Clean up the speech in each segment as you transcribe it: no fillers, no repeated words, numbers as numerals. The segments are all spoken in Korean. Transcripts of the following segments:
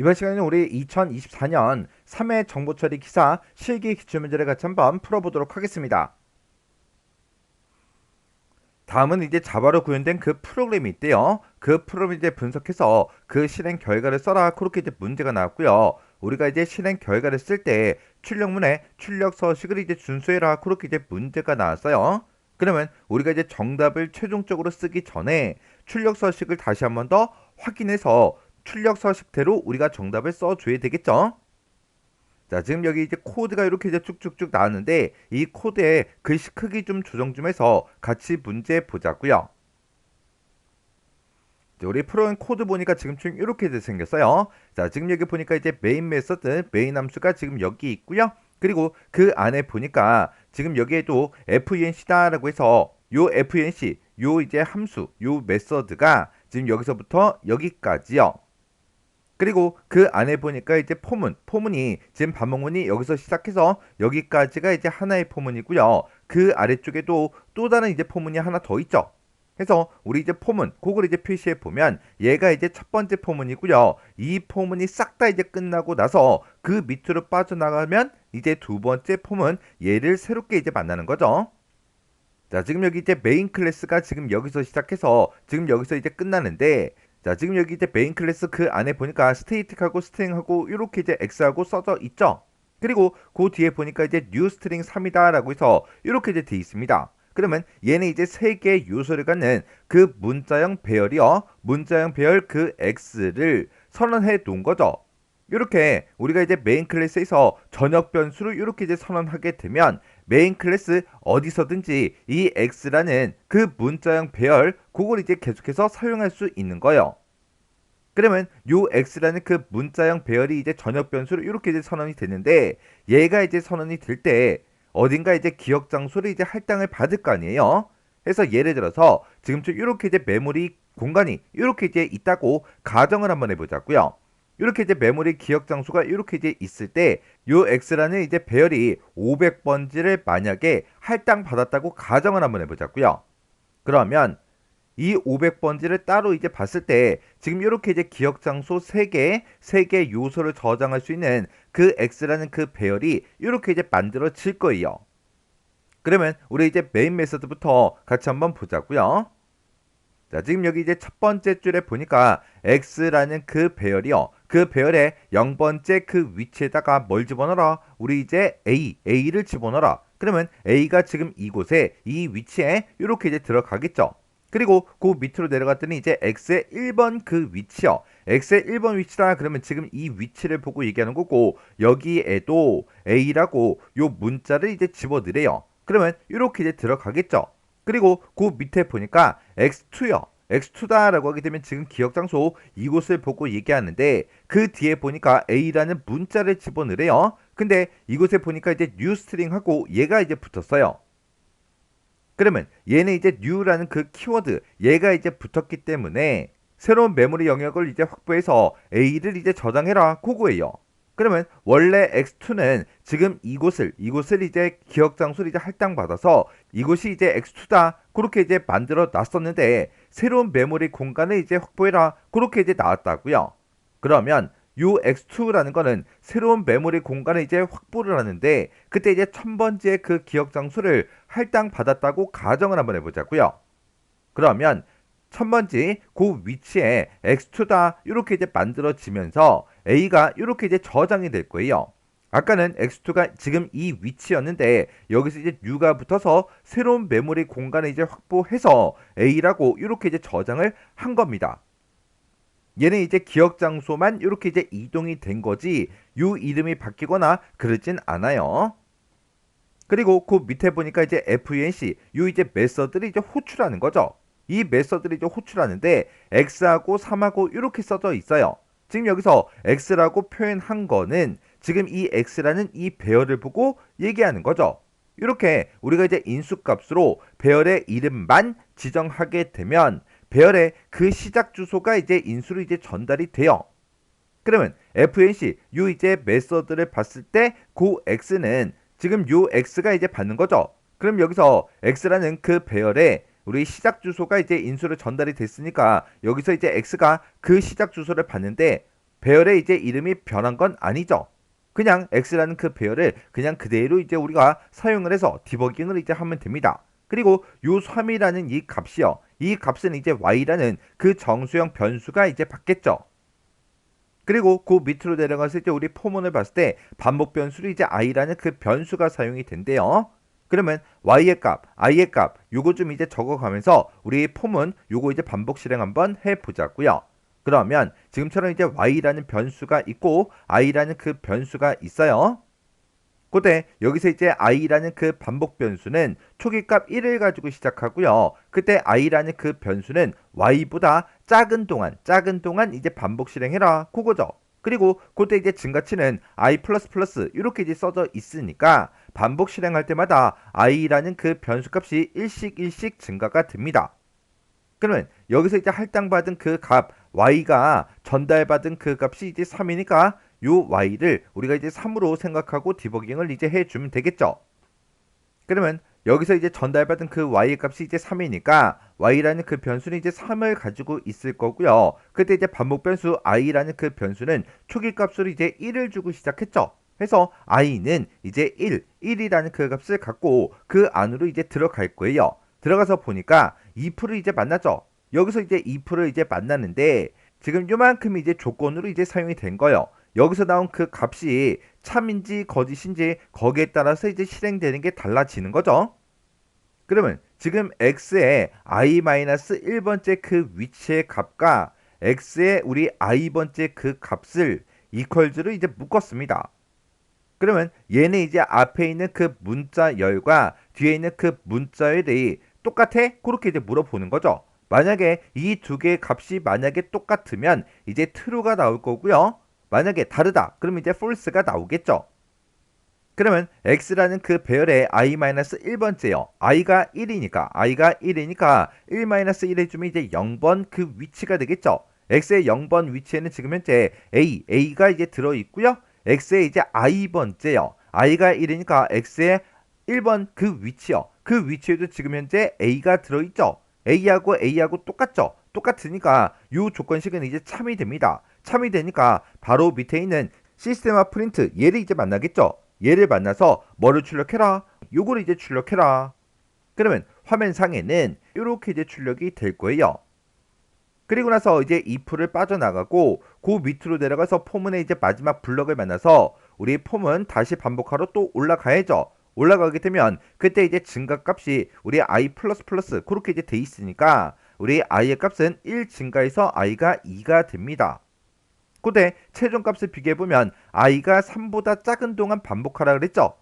이번 시간에는 우리 2024년 3회 정보처리 기사 실기 기출문제를 같이 한번 풀어보도록 하겠습니다. 다음은 이제 자바로 구현된 그 프로그램이 있대요. 그 프로그램을 이제 분석해서 그 실행 결과를 써라. 그렇게 이제 문제가 나왔고요. 우리가 이제 실행 결과를 쓸 때 출력문에 출력 서식을 이제 준수해라. 그렇게 이제 문제가 나왔어요. 그러면 우리가 이제 정답을 최종적으로 쓰기 전에 출력 서식을 다시 한번 더 확인해서 출력 서식대로 우리가 정답을 써줘야 되겠죠. 자, 지금 여기 이제 코드가 이렇게 이제 쭉쭉쭉 나왔는데 이 코드의 글씨 크기 좀 조정 좀 해서 같이 문제 보자고요. 우리 프로그램 코드 보니까 지금 좀 이렇게 생겼어요. 자, 지금 여기 보니까 이제 메인 메서드, 메인 함수가 지금 여기 있고요. 그리고 그 안에 보니까 지금 여기에도 FENC다라고 해서 요 FENC, 요 이제 함수, 요 메서드가 지금 여기서부터 여기까지요. 그리고 그 안에 보니까 이제 포문이 지금 반복문이 여기서 시작해서 여기까지가 이제 하나의 포문이고요. 그 아래쪽에도 또 다른 이제 포문이 하나 더 있죠. 그래서 우리 이제 포문, 그걸 이제 표시해 보면 얘가 이제 첫 번째 포문이고요. 이 포문이 싹 다 이제 끝나고 나서 그 밑으로 빠져나가면 이제 두 번째 포문, 얘를 새롭게 이제 만나는 거죠. 자, 지금 여기 이제 메인 클래스가 지금 여기서 시작해서 지금 여기서 이제 끝나는데, 자, 지금 여기 이제 메인 클래스 그 안에 보니까 스테이틱하고 스트링하고 이렇게 이제 X하고 써져 있죠. 그리고 그 뒤에 보니까 이제 new string 3이다라고 해서 이렇게 이제 돼 있습니다. 그러면 얘는 이제 세 개의 요소를 갖는 그 문자형 배열이요. 문자형 배열 그 X를 선언해 놓은 거죠. 이렇게 우리가 이제 메인 클래스에서 전역 변수를 이렇게 이제 선언하게 되면 메인 클래스 어디서든지 이 x라는 그 문자형 배열 그걸 이제 계속해서 사용할 수 있는 거예요. 그러면 요 x라는 그 문자형 배열이 이제 전역 변수로 이렇게 이제 선언이 되는데 얘가 이제 선언이 될 때 어딘가 이제 기억 장소를 이제 할당을 받을 거 아니에요. 그래서 예를 들어서 지금쯤 이렇게 이제 메모리 공간이 이렇게 이제 있다고 가정을 한번 해보자고요. 이렇게 이제 메모리 기억 장소가 이렇게 이제 있을 때 요 x라는 이제 배열이 500번지를 만약에 할당 받았다고 가정을 한번 해보자고요. 그러면 이 500번지를 따로 이제 봤을 때 지금 이렇게 이제 기억 장소 3개, 3개 요소를 저장할 수 있는 그 x라는 그 배열이 이렇게 이제 만들어질 거예요. 그러면 우리 이제 메인 메서드부터 같이 한번 보자고요. 자, 지금 여기 이제 첫 번째 줄에 보니까 x라는 그 배열이요. 그 배열의 0번째 그 위치에다가 뭘 집어넣어라? 우리 이제 a를 집어넣어라. 그러면 a가 지금 이곳에 이 위치에 이렇게 이제 들어가겠죠. 그리고 그 밑으로 내려갔더니 이제 x의 1번 그 위치요. x의 1번 위치다. 그러면 지금 이 위치를 보고 얘기하는 거고 여기에도 a라고 요 문자를 이제 집어넣으래요. 그러면 이렇게 이제 들어가겠죠. 그리고 그 밑에 보니까 x2요. x2다라고 하게 되면 지금 기억 장소 이곳을 보고 얘기하는데 그 뒤에 보니까 a라는 문자를 집어넣으래요. 근데 이곳에 보니까 이제 new string하고 얘가 이제 붙었어요. 그러면 얘는 이제 new라는 그 키워드 얘가 이제 붙었기 때문에 새로운 메모리 영역을 이제 확보해서 a를 이제 저장해라 그거예요. 그러면 원래 x2는 지금 이곳을 이제 기억 장소를 이제 할당받아서 이곳이 이제 x2다 그렇게 이제 만들어 놨었는데 새로운 메모리 공간을 이제 확보해라 그렇게 이제 나왔다고요. 그러면 요 x2라는 거는 새로운 메모리 공간을 이제 확보를 하는데 그때 이제 1000번지의 그 기억 장소를 할당받았다고 가정을 한번 해보자고요. 그러면 1000번지 그 위치에 x2다 이렇게 이제 만들어지면서 a가 이렇게 이제 저장이 될 거예요. 아까는 x2가 지금 이 위치였는데 여기서 이제 new가 붙어서 새로운 메모리 공간을 이제 확보해서 a라고 이렇게 이제 저장을 한 겁니다. 얘는 이제 기억 장소만 이렇게 이제 이동이 된 거지 요 이름이 바뀌거나 그러진 않아요. 그리고 그 밑에 보니까 이제 FENC 요 이제 메서드를 이제 호출하는 거죠. 이 메서드를 이제 호출하는데 x하고 3하고 이렇게 써져 있어요. 지금 여기서 x라고 표현한 거는 지금 이 x라는 이 배열을 보고 얘기하는 거죠. 이렇게 우리가 이제 인수값으로 배열의 이름만 지정하게 되면 배열의 그 시작 주소가 이제 인수로 이제 전달이 돼요. 그러면 FNC 요 이제 메서드를 봤을 때 그 x는 지금 요 x가 이제 받는 거죠. 그럼 여기서 x라는 그 배열에 우리 시작 주소가 이제 인수로 전달이 됐으니까 여기서 이제 x가 그 시작 주소를 받는데 배열의 이제 이름이 변한 건 아니죠. 그냥 x라는 그 배열을 그냥 그대로 이제 우리가 사용을 해서 디버깅을 이제 하면 됩니다. 그리고 요 3이라는 이 값이요. 이 값은 이제 y라는 그 정수형 변수가 이제 받겠죠. 그리고 그 밑으로 내려가서 이제 우리 포문을 봤을 때 반복 변수로 이제 i라는 그 변수가 사용이 된대요. 그러면 y의 값, i의 값 요거 좀 이제 적어가면서 우리 포문 요거 이제 반복 실행 한번 해보자고요. 그러면 지금처럼 이제 y라는 변수가 있고 i라는 그 변수가 있어요. 그때 여기서 이제 i라는 그 반복 변수는 초기값 1을 가지고 시작하고요. 그때 i라는 그 변수는 y보다 작은 동안 이제 반복 실행해라. 그거죠. 그리고 그때 이제 증가치는 i 플러스 플러스 이렇게 이제 써져 있으니까 반복 실행할 때마다 i라는 그 변수값이 일씩 증가가 됩니다. 그러면 여기서 이제 할당받은 그 값 y가 전달받은 그 값이 이제 3이니까 요 y를 우리가 이제 3으로 생각하고 디버깅을 이제 해주면 되겠죠. 그러면 여기서 이제 전달받은 그 y의 값이 이제 3이니까 y라는 그 변수는 이제 3을 가지고 있을 거고요. 그때 이제 반복 변수 i라는 그 변수는 초기 값으로 이제 1을 주고 시작했죠. 그래서 i는 이제 1이라는 그 값을 갖고 그 안으로 이제 들어갈 거예요. 들어가서 보니까 2%를 이제 만나죠. 여기서 이제 2%를 이제 만나는데 지금 요만큼이 이제 조건으로 이제 사용이 된 거예요. 여기서 나온 그 값이 참인지 거짓인지 거기에 따라서 이제 실행되는 게 달라지는 거죠. 그러면 지금 x의 i-1번째 그 위치의 값과 x의 우리 i번째 그 값을 이퀄즈로 이제 묶었습니다. 그러면 얘는 이제 앞에 있는 그 문자 열과 뒤에 있는 그 문자 열이 똑같아? 그렇게 이제 물어보는 거죠. 만약에 이 두 개의 값이 만약에 똑같으면 이제 true가 나올 거고요. 만약에 다르다. 그러면 이제 false가 나오겠죠. 그러면 x라는 그 배열의 i-1번째요. i가 1이니까 1-1 해주면 이제 0번 그 위치가 되겠죠. x의 0번 위치에는 지금 현재 a가 이제 들어있고요. x의 이제 i번째요. i가 1이니까 x의 1번 그 위치요. 그 위치에도 지금 현재 a가 들어있죠. a하고 똑같죠. 똑같으니까 이 조건식은 이제 참이 됩니다. 참이 되니까 바로 밑에 있는 시스템화 프린트 얘를 이제 만나겠죠. 얘를 만나서 뭐를 출력해라? 요거를 이제 출력해라. 그러면 화면상에는 이렇게 이제 출력이 될 거예요. 그리고 나서 이제 if를 빠져나가고 그 밑으로 내려가서 포문의 이제 마지막 블럭을 만나서 우리 폼은 다시 반복하러 또 올라가야죠. 올라가게 되면 그때 이제 증가값이 우리 i 플러스 플러스 그렇게 이제 돼 있으니까 우리 i의 값은 1 증가해서 i가 2가 됩니다. 그때 최종값을 비교해보면 i가 3보다 작은 동안 반복하라 그랬죠.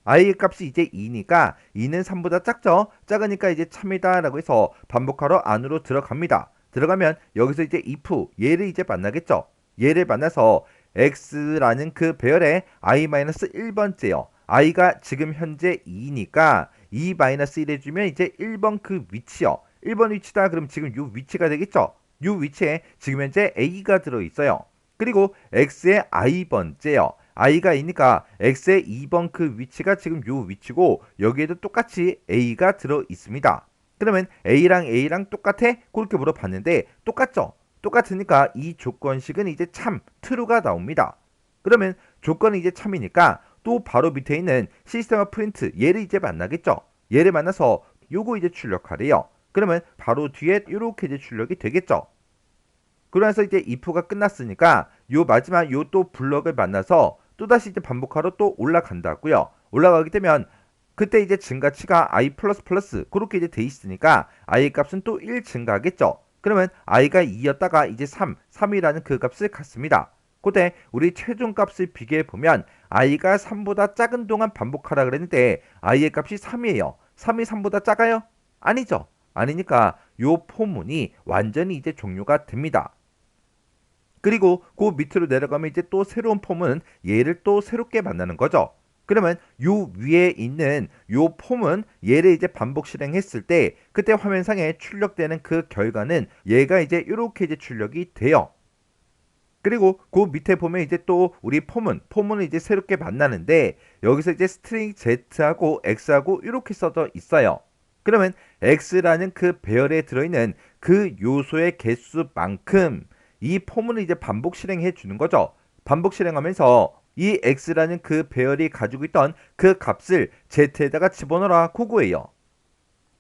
i의 값이 이제 2니까 2는 3보다 작죠. 작으니까 이제 참이다 라고 해서 반복하러 안으로 들어갑니다. 들어가면 여기서 이제 if 얘를 이제 만나겠죠. 얘를 만나서 x라는 그 배열의 i-1번째요. i가 지금 현재 2니까 2-1 해주면 이제 1번 그 위치요. 1번 위치다. 그럼 지금 요 위치가 되겠죠. 요 위치에 지금 현재 a가 들어있어요. 그리고 x의 i번째요. i가 있으니까 x의 2번 그 위치가 지금 요 위치고 여기에도 똑같이 a가 들어 있습니다. 그러면 a랑 똑같아? 그렇게 물어봤는데 똑같죠? 똑같으니까 이 조건식은 이제 참, true가 나옵니다. 그러면 조건이 이제 참이니까 또 바로 밑에 있는 시스템화 프린트 얘를 이제 만나겠죠? 얘를 만나서 요거 이제 출력하래요. 그러면 바로 뒤에 이렇게 이제 출력이 되겠죠? 그러면서 이제 if가 끝났으니까 요 마지막 요 또 블럭을 만나서 또다시 이제 반복하러 또 올라간다고요. 올라가게 되면 그때 이제 증가치가 i 플러스 플러스 그렇게 이제 돼 있으니까 i의 값은 또 1 증가하겠죠. 그러면 i가 2였다가 이제 3이라는 그 값을 갖습니다. 그때 우리 최종 값을 비교해 보면 i가 3보다 작은 동안 반복하라 그랬는데 i의 값이 3이에요. 3이 3보다 작아요? 아니죠. 아니니까 요 포문이 완전히 이제 종료가 됩니다. 그리고 그 밑으로 내려가면 이제 또 새로운 폼은 얘를 또 새롭게 만나는 거죠. 그러면 요 위에 있는 요 폼은 얘를 이제 반복 실행했을 때 그때 화면상에 출력되는 그 결과는 얘가 이제 이렇게 이제 출력이 돼요. 그리고 그 밑에 보면 이제 또 우리 폼은 이제 새롭게 만나는데 여기서 이제 스트링 z하고 x하고 이렇게 써져 있어요. 그러면 x라는 그 배열에 들어있는 그 요소의 개수만큼 이 포문을 이제 반복 실행해 주는 거죠. 반복 실행하면서 이 x라는 그 배열이 가지고 있던 그 값을 z에다가 집어넣어라 그거예요.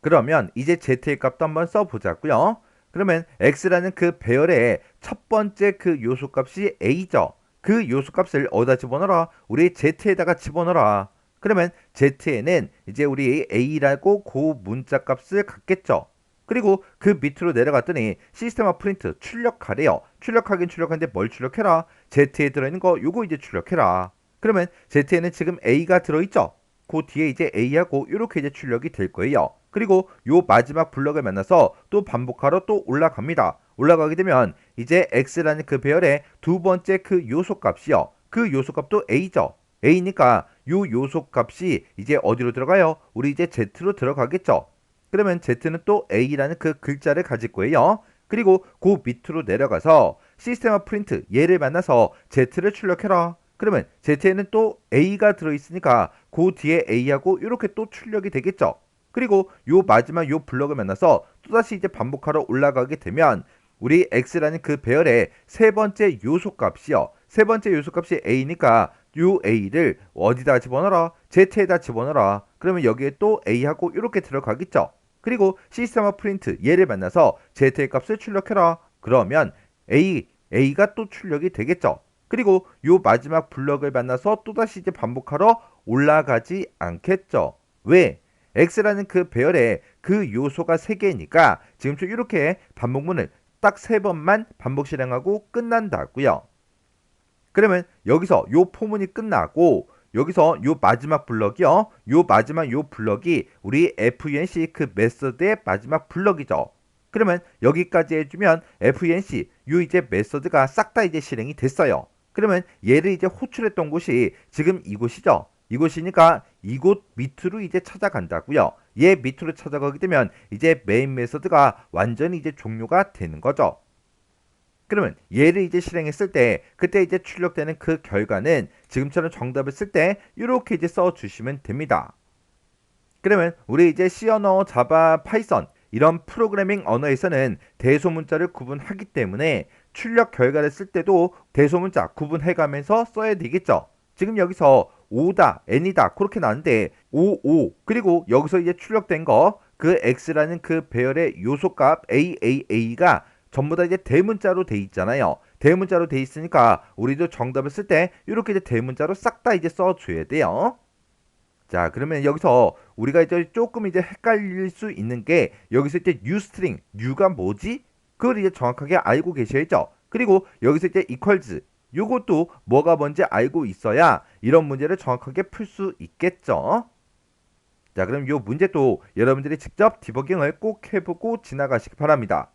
그러면 이제 z의 값도 한번 써보자고요. 그러면 x라는 그 배열의 첫 번째 그 요소값이 a죠. 그 요소값을 어디다 집어넣어라? 우리 z에다가 집어넣어라. 그러면 z에는 이제 우리 a라고 그 문자값을 갖겠죠. 그리고 그 밑으로 내려갔더니 시스템 프린트 출력하래요. 출력하긴 출력하는데 뭘 출력해라? z에 들어있는 거 요거 이제 출력해라. 그러면 z에는 지금 a가 들어있죠. 그 뒤에 이제 a하고 이렇게 이제 출력이 될 거예요. 그리고 요 마지막 블럭을 만나서 또 반복하러 또 올라갑니다. 올라가게 되면 이제 x라는 그 배열의 두 번째 그 요소값이요. 그 요소값도 a죠. a니까 요 요소값이 이제 어디로 들어가요? 우리 이제 z로 들어가겠죠. 그러면 z는 또 a라는 그 글자를 가질 거예요. 그리고 그 밑으로 내려가서 시스템 프린트 얘를 만나서 z를 출력해라. 그러면 z에는 또 a가 들어있으니까 그 뒤에 a하고 이렇게 또 출력이 되겠죠. 그리고 요 마지막 요 블럭을 만나서 또다시 이제 반복하러 올라가게 되면 우리 x라는 그 배열의 세 번째 요소값이요. 세 번째 요소값이 a니까 요 a를 어디다 집어넣어라? z에다 집어넣어라. 그러면 여기에 또 a하고 이렇게 들어가겠죠. 그리고 시스템 프린트 얘를 만나서 z의 값을 출력해라. 그러면 a가 또 출력이 되겠죠. 그리고 요 마지막 블럭을 만나서 또다시 이제 반복하러 올라가지 않겠죠. 왜? x라는 그 배열에 그 요소가 3개니까 지금처럼 이렇게 반복문을 딱 3번만 반복 실행하고 끝난다고요. 그러면 여기서 요 포문이 끝나고 여기서 요 마지막 블럭이요. 요 마지막 요 블럭이 우리 FENC 그 메서드의 마지막 블럭이죠. 그러면 여기까지 해주면 FENC 요 이제 메서드가 싹 다 이제 실행이 됐어요. 그러면 얘를 이제 호출했던 곳이 지금 이곳이죠. 이곳이니까 이곳 밑으로 이제 찾아간다고요. 얘 밑으로 찾아가게 되면 이제 메인 메서드가 완전히 이제 종료가 되는 거죠. 그러면 얘를 이제 실행했을 때 그때 이제 출력되는 그 결과는 지금처럼 정답을 쓸 때 이렇게 이제 써주시면 됩니다. 그러면 우리 이제 C 언어, 자바, 파이썬 이런 프로그래밍 언어에서는 대소문자를 구분하기 때문에 출력 결과를 쓸 때도 대소문자 구분해가면서 써야 되겠죠. 지금 여기서 오다, n이다 그렇게 나왔는데 오 그리고 여기서 이제 출력된 거 그 x라는 그 배열의 요소값 a가 전부 다 이제 대문자로 돼 있잖아요. 대문자로 돼 있으니까 우리도 정답을 쓸 때 이렇게 이제 대문자로 싹 다 이제 써줘야 돼요. 자, 그러면 여기서 우리가 이제 조금 이제 헷갈릴 수 있는 게 여기서 이제 new string, new가 뭐지? 그걸 이제 정확하게 알고 계셔야죠. 그리고 여기서 이제 equals, 요것도 뭐가 뭔지 알고 있어야 이런 문제를 정확하게 풀 수 있겠죠. 자, 그럼 요 문제도 여러분들이 직접 디버깅을 꼭 해보고 지나가시기 바랍니다.